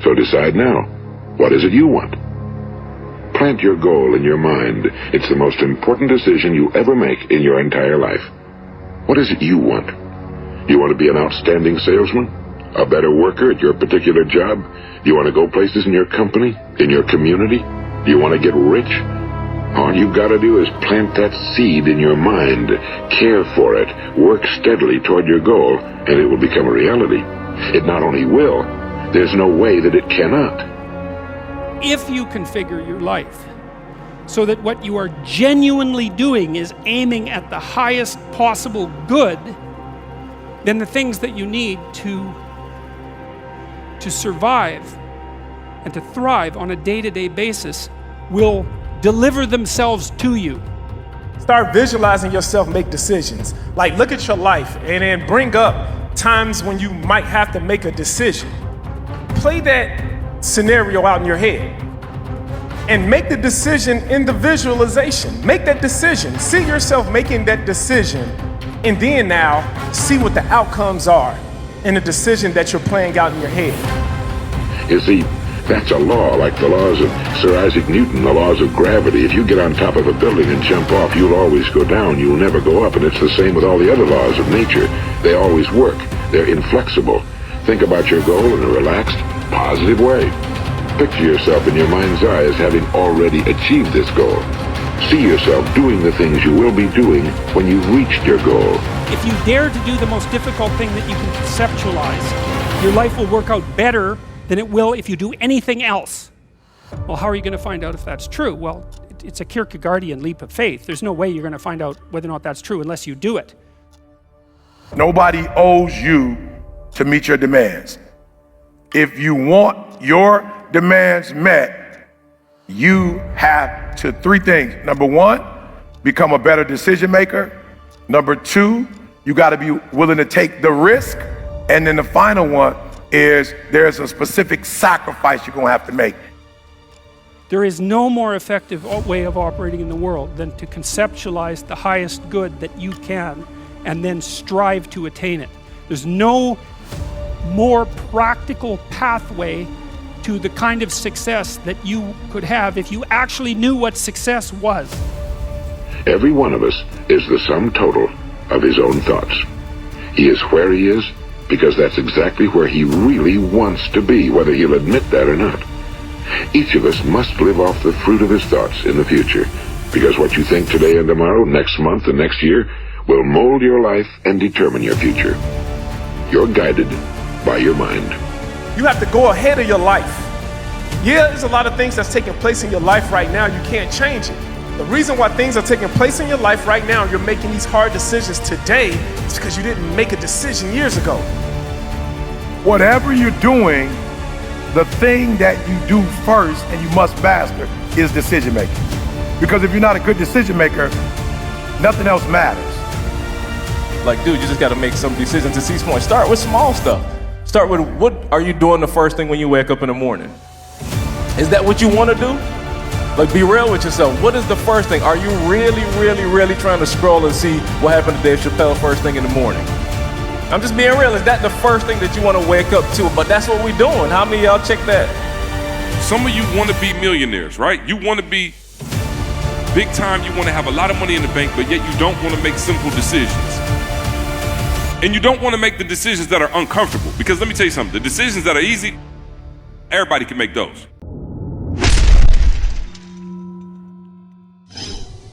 So decide now. What is it you want? Plant your goal in your mind. It's the most important decision you ever make in your entire life. What is it you want? You want to be an outstanding salesman? A better worker at your particular job? You want to go places in your company? In your community? You want to get rich? All you gotta do is plant that seed in your mind, care for it, work steadily toward your goal, and it will become a reality. It not only will, there's no way that it cannot. If you configure your life so that what you are genuinely doing is aiming at the highest possible good, then the things that you need to survive and to thrive on a day-to-day basis will deliver themselves to you. Start visualizing yourself make decisions. Like, look at your life and then bring up times when you might have to make a decision. Play that scenario out in your head and make the decision in the visualization. Make that decision. See yourself making that decision, and then now see what the outcomes are in the decision that you're playing out in your head. You see, that's a law, like the laws of Sir Isaac Newton, the laws of gravity. If you get on top of a building and jump off, you'll always go down. You'll never go up. And it's the same with all the other laws of nature. They always work. They're inflexible. Think about your goal in a relaxed, positive way. Picture yourself in your mind's eye as having already achieved this goal. See yourself doing the things you will be doing when you've reached your goal. If you dare to do the most difficult thing that you can conceptualize, your life will work out better than it will if you do anything else. Well, how are you going to find out if that's true? Well, it's a Kierkegaardian leap of faith. There's no way you're going to find out whether or not that's true unless you do it. Nobody owes you to meet your demands. If you want your demands met, you have to three things. Number one, become a better decision maker. Number two, you got to be willing to take the risk. And then the final one is there's a specific sacrifice you're going to have to make. There is no more effective way of operating in the world than to conceptualize the highest good that you can and then strive to attain it. There's no more practical pathway to the kind of success that you could have if you actually knew what success was. Every one of us is the sum total of his own thoughts. He is where he is because that's exactly where he really wants to be, whether he'll admit that or not. Each of us must live off the fruit of his thoughts in the future, because what you think today and tomorrow, next month and next year, will mold your life and determine your future. You're guided by your mind. You have to go ahead of your life. Yeah, there's a lot of things that's taking place in your life right now. You can't change it. The reason why things are taking place in your life right now, you're making these hard decisions today, is because you didn't make a decision years ago. Whatever you're doing, the thing that you do first and you must master is decision making. Because if you're not a good decision maker, nothing else matters. Like, dude, you just got to make some decisions to C's point. Start with small stuff. Start with, what are you doing the first thing when you wake up in the morning? Is that what you want to do? Like, be real with yourself. What is the first thing? Are you really, really, really trying to scroll and see what happened to Dave Chappelle first thing in the morning? I'm just being real. Is that the first thing that you want to wake up to? But that's what we're doing. How many of y'all check that? Some of you want to be millionaires, right? You want to be big time. You want to have a lot of money in the bank, but yet you don't want to make simple decisions. And you don't want to make the decisions that are uncomfortable. Because let me tell you something. The decisions that are easy, everybody can make those.